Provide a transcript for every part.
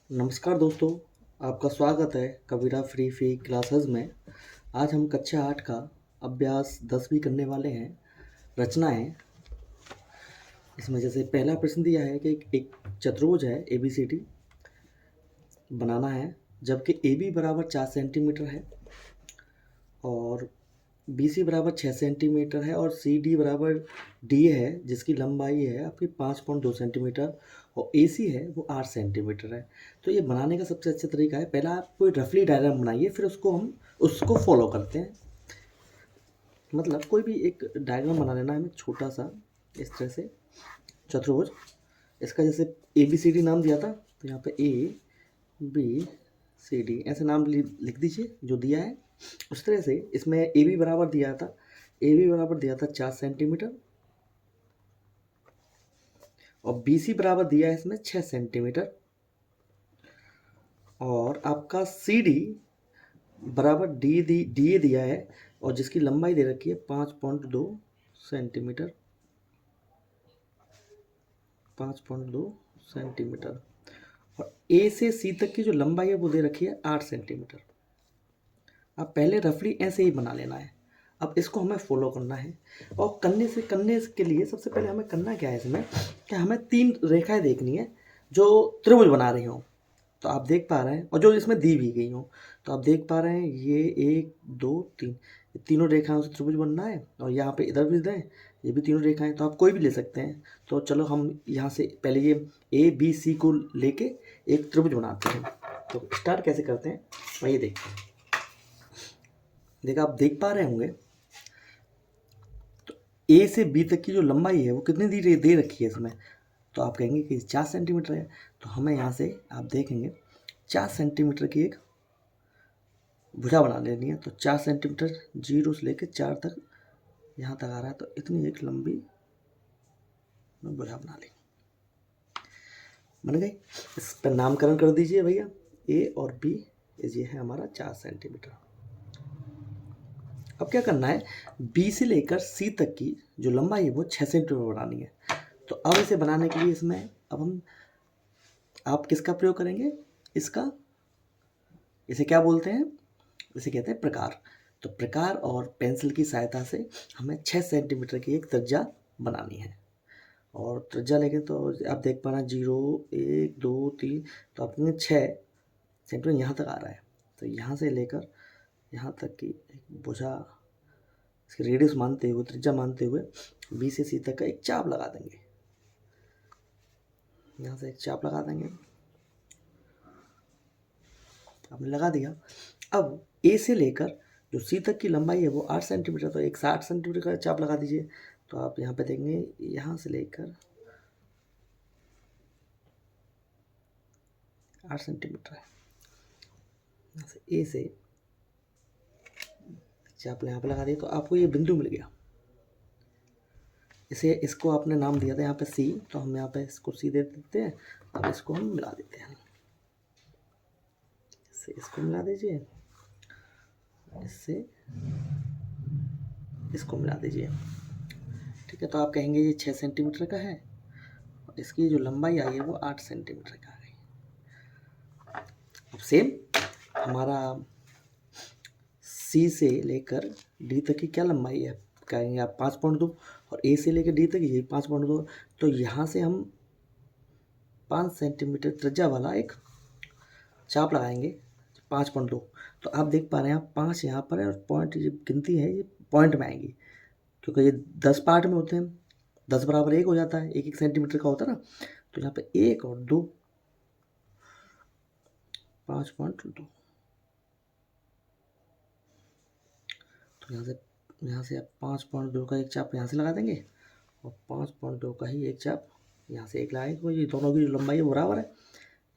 नमस्कार दोस्तों, आपका स्वागत है कबीरा फ्री क्लासेस में। आज हम कक्षा 8 का अभ्यास 10 भी करने वाले हैं। रचनाएं। इसमें जैसे पहला प्रश्न दिया है कि एक चतुर्भुज है ABCD बनाना है, जबकि AB बराबर 4 सेंटीमीटर है और BC बराबर 6 सेंटीमीटर है और CD बराबर D है, जिसकी लंबाई है आपकी 5.2 सेंटीमीटर और AC है वो 8 सेंटीमीटर है। तो ये बनाने का सबसे अच्छा तरीका है, पहला आप कोई रफली डायग्राम बनाइए, फिर उसको फॉलो करते हैं। मतलब कोई भी एक डायग्राम बना लेना है हमें छोटा सा, इस तरह से चतुर्भुज। इसका जैसे ABCD नाम दिया था, तो यहाँ पे ABCD ऐसे नाम लिख दीजिए जो दिया है। उस तरह से इसमें AB बराबर दिया था, AB बराबर दिया था 4 सेंटीमीटर और BC बराबर दिया है इसमें 6 सेंटीमीटर और आपका CD बराबर डी दिया है और जिसकी लंबाई दे रखी है 5.2 सेंटीमीटर। 5.2 सेंटीमीटर और A से C तक की जो लंबाई है वो दे रखी है 8 सेंटीमीटर। अब पहले रफली ऐसे ही बना लेना है, अब इसको हमें फॉलो करना है। और करने के लिए सबसे पहले हमें करना क्या है इसमें, कि हमें 3 रेखाएं देखनी है जो त्रिभुज बना रही हों। तो आप देख पा रहे हैं, और जो इसमें दी भी गई हों, तो आप देख पा रहे हैं ये 1 2 3 तीनों रेखाओं से त्रिभुज बनना है। और यहाँ पे इधर भी दें, ये भी तीनों रेखाएं, तो आप कोई भी ले सकते हैं। तो चलो हम यहाँ से पहले ये ABC को लेके एक त्रिभुज बनाते हैं। तो स्टार्ट कैसे करते हैं वही देखते हैं। देखा, आप देख पा रहे होंगे, तो A से B तक की जो लंबाई है वो कितनी दे रखी है इसमें। तो आप कहेंगे कि 4 सेंटीमीटर है, तो हमें यहाँ से आप देखेंगे 4 सेंटीमीटर की एक भुजा बना लेनी है। तो 4 सेंटीमीटर 0 से लेकर 4 तक यहाँ तक आ रहा है, तो इतनी एक लंबी भुजा बना ली, बन गई। इस पर नामकरण कर दीजिए भैया, A और B। ये है हमारा 4 सेंटीमीटर। अब क्या करना है, B से लेकर C तक की जो लंबाई है वो 6 सेंटीमीटर बनानी है। तो अब इसे बनाने के लिए इसमें अब आप किसका प्रयोग करेंगे, इसे क्या बोलते हैं, इसे कहते हैं प्रकार। तो प्रकार और पेंसिल की सहायता से हमें 6 सेंटीमीटर की एक त्रिज्या बनानी है। और त्रिज्या लेके तो आप देख पा रहे हैं 0 1 2 3, तो अपने 6 सेंटीमीटर यहाँ तक आ रहा है। तो यहाँ से लेकर यहाँ तक की एक भुजा, इसकी रेडियस मानते हुए, त्रिज्या मानते हुए B से C तक का एक चाप लगा देंगे। यहाँ से एक चाप लगा देंगे, आपने लगा दिया। अब A से लेकर जो C तक की लंबाई है वो 8 सेंटीमीटर, तो एक 60 सेंटीमीटर का चाप लगा दीजिए। तो आप यहाँ पे देखेंगे, यहाँ से लेकर 8 सेंटीमीटर है, यहाँ से A से चाप यहाँ पे लगा दिया, तो आपको ये बिंदु मिल गया। इसको आपने नाम दिया था यहाँ पे C, तो हम यहाँ पे इसको C दे देते हैं। अब इसको हम मिला देते हैं, इसको मिला दीजिए, इससे इसको मिला दीजिए। ठीक है, तो आप कहेंगे ये 6 सेंटीमीटर का है और इसकी जो लंबाई आई है वो 8 सेंटीमीटर का आ गई। अब सेम हमारा C से लेकर D तक की क्या लंबाई है, कहेंगे आप 5.2, और A से लेकर D तक ये 5.2। तो यहाँ से हम 5 सेंटीमीटर त्रिज्या वाला एक चाप लगाएंगे 5.2। तो आप देख पा रहे हैं, 5 यहाँ पर है और पॉइंट ये गिनती है ये पॉइंट में आएंगी, क्योंकि ये 10 पार्ट में होते हैं। 10 बराबर 1 हो जाता है, 1 1 सेंटीमीटर का होता है ना। तो यहाँ पे 1 और 2, 5.2। तो यहाँ से आप 5.2 का एक चाप यहाँ से लगा देंगे और 5.2 का ही एक चाप यहाँ से एक लगाएंगे। तो ये दोनों की जो लंबाई है बराबर है।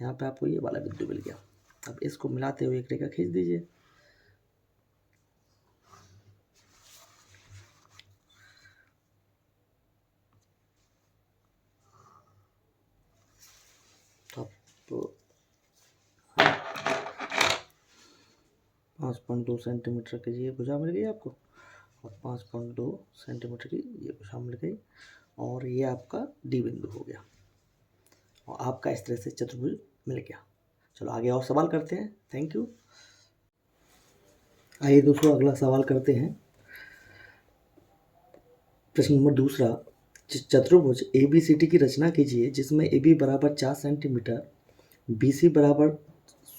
यहाँ पे आपको ये वाला बिंदु मिल गया। अब इसको मिलाते हुए एक रेखा खींच दीजिए। तो 5.2 सेंटीमीटर की ये भुजा मिल गई आपको और 5.2 सेंटीमीटर की ये भुजा मिल गई, और ये आपका डी बिंदु हो गया और आपका इस तरह से चतुर्भुज मिल गया। चलो आगे और सवाल करते हैं। Thank you. आइए दोस्तों अगला सवाल करते हैं। प्रश्न नंबर दूसरा, चतुर्भुज ए बी सी डी की रचना कीजिए जिसमें ए बी बराबर 4 सेंटीमीटर, बी सी बराबर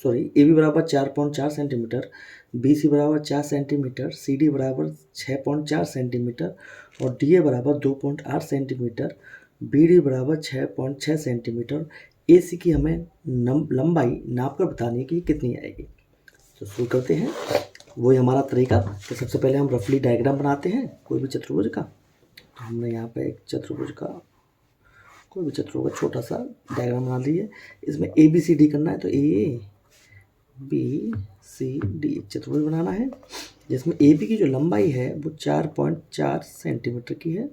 ए बी बराबर 4.4 सेंटीमीटर, बी सी बराबर 4 सेंटीमीटर, सी डी बराबर 6.4 सेंटीमीटर और डी ए बराबर 2.8 सेंटीमीटर, बी डी बराबर 6.6 सेंटीमीटर। ए सी की हमें लंबाई नाप कर बतानी है कि कितनी आएगी। तो शुरू करते हैं, वही हमारा तरीका। तो सबसे पहले हम रफली डायग्राम बनाते हैं कोई भी चतुर्भुज का। तो हमने यहाँ पे एक चतुर्भुज का कोई भी चतुर्भुज का छोटा सा डायग्राम बना लीजिए। इसमें ए बी सी डी करना है, तो ए बी सी डी चतुर्भुज बनाना है जिसमें ए बी की जो लंबाई है वो 4.4 सेंटीमीटर की है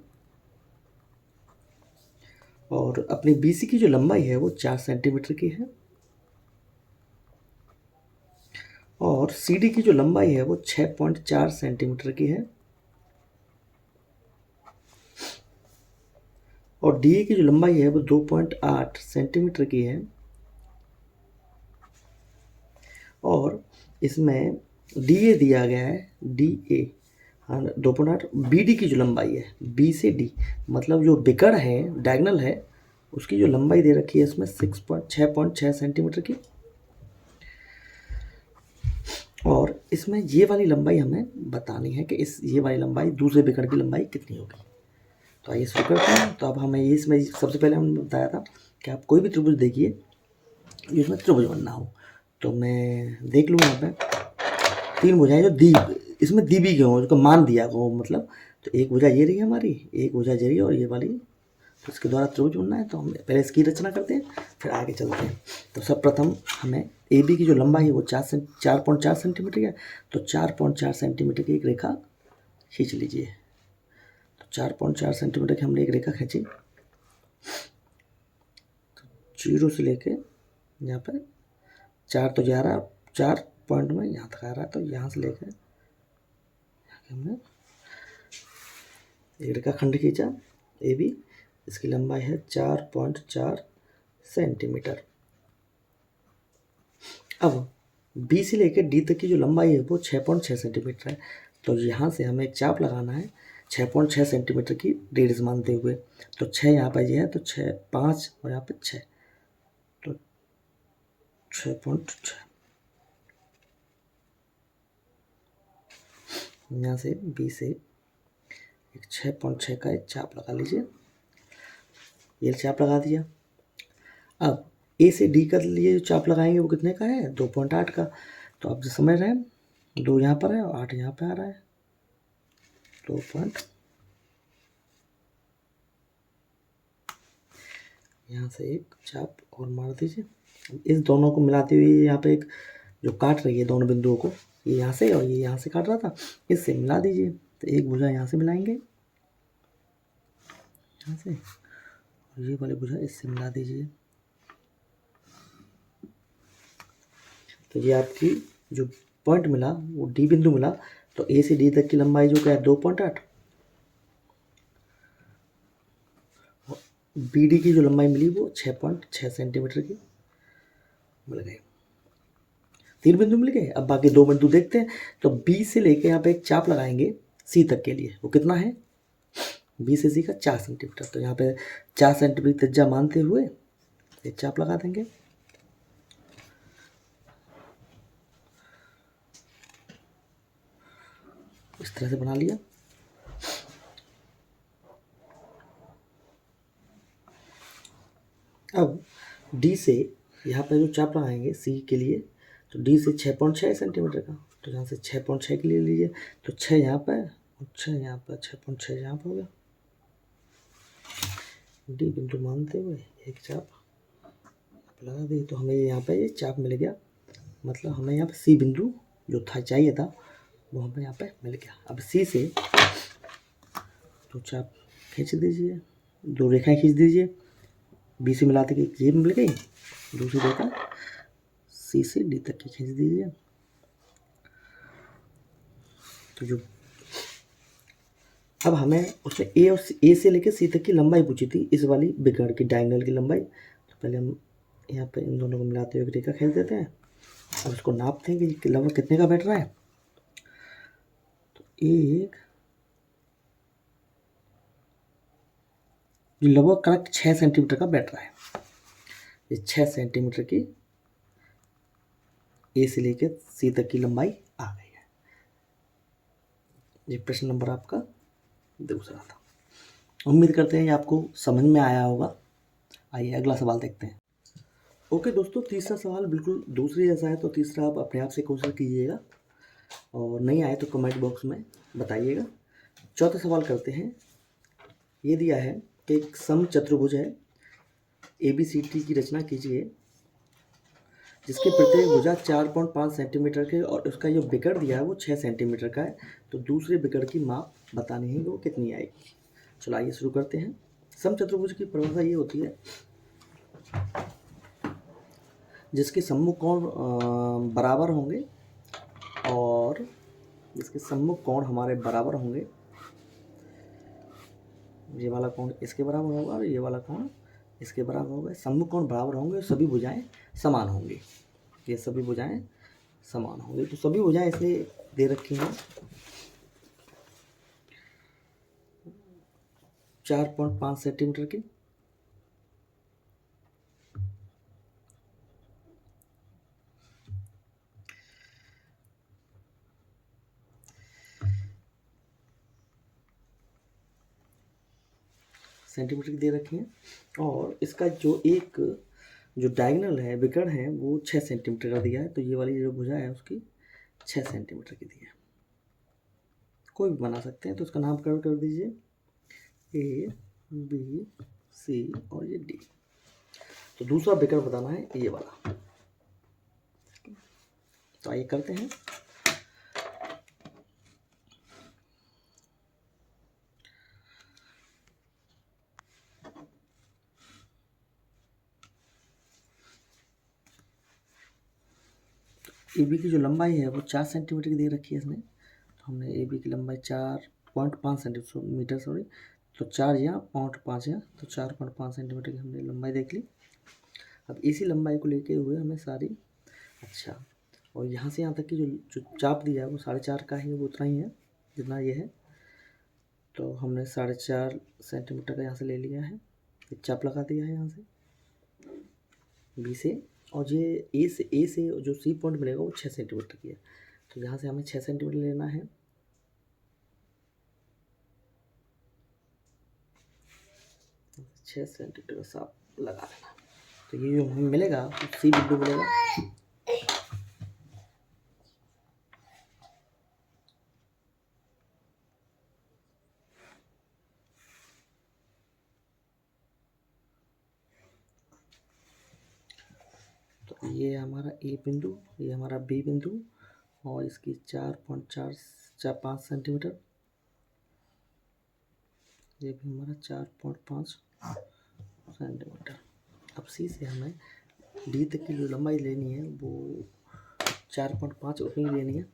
और अपनी बी सी की जो लंबाई है वो 4 सेंटीमीटर की है और सी डी की जो लंबाई है वो 6.4 सेंटीमीटर की है और डी ए की जो लंबाई है वो 2.8 सेंटीमीटर की है और इसमें डी ए दिया गया है, डी ए हाँ 2.8। बी डी की जो लंबाई है, बी से डी मतलब जो बिकड़ है डायगनल है उसकी जो लंबाई दे रखी है इसमें 6.6 सेंटीमीटर की और इसमें ये वाली लंबाई हमें बतानी है कि ये वाली लंबाई दूसरे बिकड़ की लंबाई कितनी होगी। तो आइए शुरू करते हैं। तो अब हमें इसमें सबसे पहले हमने बताया था कि आप कोई भी त्रिभुज देखिए जिसमें त्रिभुज बनना हो। तो मैं देख लूँ यहाँ पे 3 भुजाएं जो दी इसमें दी भी गए हो, उसको मान दिया गो मतलब। तो एक भुजा ये रही हमारी, एक भुजा ये रही और ये वाली, तो इसके द्वारा त्रिभुज बनना है। तो हम पहले इसकी रचना करते हैं फिर आगे चलते हैं। तो सर्वप्रथम हमें ए बी की जो लंबाई है वो 4.4 सेंटीमीटर है। तो 4.4 सेंटीमीटर की एक रेखा खींच लीजिए। तो 4.4 सेंटीमीटर की हमने एक रेखा खींची, तो 0 से लेके यहाँ पर 4 तो 11 4 पॉइंट में यहाँ तक आ रहा है। तो यहाँ से लेकर हमने एक रेखा खंड खींचा ए बी, इसकी लंबाई है 4.4 सेंटीमीटर। अब बी से लेकर डी तक की जो लंबाई है वो 6.6 सेंटीमीटर है। तो यहाँ से हमें एक चाप लगाना है 6.6 सेंटीमीटर की रेडियस मानते हुए। तो 6 यहाँ पर ये है, तो 6 5 और यहाँ पे 6, तो 6.6। यहाँ से बी से एक 6.6 का एक चाप लगा लीजिए। ये चाप लगा दिया। अब ए से डी का लिए जो चाप लगाएंगे वो कितने का है, 2.8 का। तो आप जो समझ रहे हैं 2 यहाँ पर है और 8 यहाँ पे आ रहा है, 2. यहाँ से एक चाप और मार दीजिए। इस दोनों को मिलाते हुए यहाँ पे एक जो काट रही है दोनों बिंदुओं को, ये यहाँ से और ये यहाँ से काट रहा था, इससे मिला दीजिए। तो एक भुजा यहाँ से मिलाएंगे यहाँ से और ये वाली भुजा इससे मिला दीजिए। तो ये आपकी जो पॉइंट मिला वो डी बिंदु मिला। तो ए से डी तक की लंबाई जो क्या है 2.8, बी डी की जो लंबाई मिली वो 6.6 सेंटीमीटर की मिल गई। 3 बिंदु मिल गए। अब बाकी 2 बिंदु देखते हैं। तो बी से लेके यहाँ पे एक चाप लगाएंगे सी तक के लिए, वो कितना है, बी से सी का 4 सेंटीमीटर। तो यहाँ पे 4 सेंटीमीटर त्रिज्या मानते हुए एक चाप लगा देंगे। इस तरह से बना लिया। अब डी से यहाँ पे जो चाप लगाएंगे सी के लिए, तो डी से 6.6 सेंटीमीटर का, तो यहाँ से 6.6 के लिए लीजिए। तो 6 यहाँ पर और 6 यहाँ पर, 6.6 यहाँ पर हो गया। डी बिंदु मानते हुए एक चाप लगा दी। तो हमें यहाँ पे ये चाप मिल गया, मतलब हमें यहाँ पे सी बिंदु जो था चाहिए था वो हमें यहाँ पे मिल गया। अब सी से तो चाप खींच दीजिए, 2 रेखाएं खींच दीजिए। बी से मिलाते कि ये मिल गई, दूसरी रेखा सी से डी तक की खींच दीजिए। तो जो अब हमें उसमें ए से लेकर सी तक की लंबाई पूछी थी, इस वाली बिगड़ की डायगोनल की लंबाई। तो पहले हम यहाँ पे इन दोनों को मिलाते हुए एक रेखा खींच देते हैं। अब इसको नापते हैं कि लगभग कितने का बैठ रहा है। तो एक लगभग करेक्ट 6 सेंटीमीटर का बैठ रहा है। ये 6 सेंटीमीटर की ए से लेकर सी तक की लंबाई आ गई है। ये प्रश्न नंबर आपका दूसरा था। उम्मीद करते हैं ये आपको समझ में आया होगा। आइए अगला सवाल देखते हैं। ओके दोस्तों, तीसरा सवाल बिल्कुल दूसरी जैसा है, तो तीसरा आप अपने आप से कोशिश कीजिएगा और नहीं आए तो कमेंट बॉक्स में बताइएगा। चौथा सवाल करते हैं। ये दिया है कि एक समचतुर्भुज है, ABCD की रचना कीजिए जिसके प्रत्येक भुजा 4.5 सेंटीमीटर के और उसका जो विकर्ण दिया है वो 6 सेंटीमीटर का है। तो दूसरे विकर्ण की माप बतानी है वो कितनी आएगी। चलो आइए शुरू करते हैं। समचतुर्भुज की परिभाषा ये होती है जिसके सम्मुख कोण बराबर होंगे और जिसके सम्मुख कोण हमारे बराबर होंगे। ये वाला कोण इसके बराबर होगा और ये वाला कोण इसके बराबर होगा। सम्मुख कोण बराबर होंगे, सभी भुजाएं समान होंगी। ये सभी भुजाएं समान होंगी। तो सभी भुजाएं इसलिए दे रखी हैं 4.5 सेंटीमीटर की। सेंटीमीटर की दे रखी हैं और इसका जो डायगोनल है, विकर्ण है, वो 6 सेंटीमीटर का दिया है। तो ये वाली जो भुजा है उसकी 6 सेंटीमीटर की दी है। कोई भी बना सकते हैं, तो इसका नामकरण कर दीजिए ABC और ये D। तो दूसरा विकर्ण बताना है ये वाला। तो आइए करते हैं। AB की जो लंबाई है वो 4 सेंटीमीटर की दे रखी है इसने। तो हमने AB की लंबाई 4.5 सेंटीमीटर सॉरी, तो 4 या 0.5 या तो 4.5 सेंटीमीटर की हमने लंबाई देख ली। अब इसी लंबाई को लेके हुए हमें सारी और यहाँ से यहाँ तक की जो चाप दिया है वो 4.5 का ही है, वो उतना ही है जितना ये है। तो हमने 4.5 सेंटीमीटर का यहाँ से ले लिया है, एक चाप लगा दिया है यहाँ से B से। और ये ए से जो C पॉइंट मिलेगा वो 6 सेंटीमीटर की है। तो यहाँ से हमें 6 सेंटीमीटर लेना है। छः सेंटीमीटर का साफ लगा देना। तो ये जो हमें मिलेगा C बिंदु मिलेगा। तो ये हमारा A बिंदु, ये हमारा B बिंदु और इसकी 4.5 सेंटीमीटर, ये भी हमारा 4.5 सेंटीमीटर। अब C से हमें D तक की जो लंबाई लेनी है वो 4.5 उतनी लेनी है।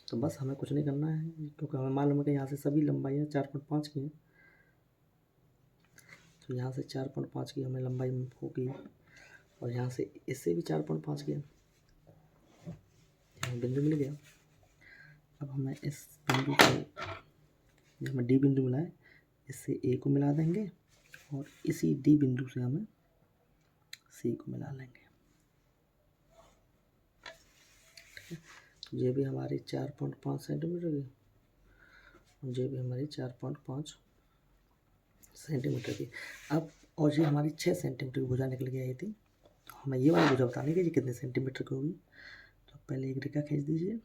तो बस हमें कुछ नहीं करना है क्योंकि हमें मालूम है कि यहाँ से सभी लंबाइयाँ 4.5 की हैं। तो यहाँ से 4.5 की हमें लंबाई होगी और यहाँ से इससे भी 4.5 की है। यहाँ बिंदु मिल गया। अब हमें इस बिंदु को, हमें D बिंदु मिला है, इससे A को मिला देंगे और इसी D बिंदु से हमें C को मिला लेंगे। ये भी हमारी 4.5 सेंटीमीटर की और ये भी हमारी 4.5 सेंटीमीटर की। अब और ये हमारी 6 सेंटीमीटर की भुजा निकल के आई थी। तो हमें ये वाली भुजा बतानी है कि कितने सेंटीमीटर की होगी। तो पहले एक रेखा खींच दीजिए।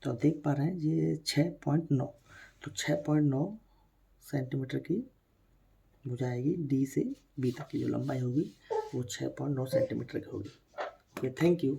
तो आप देख पा रहे हैं ये 6.9, तो 6.9 सेंटीमीटर की भुजा आएगी। D से B तक की जो लंबाई होगी वो 6.9 सेंटीमीटर की होगी। Okay, thank you.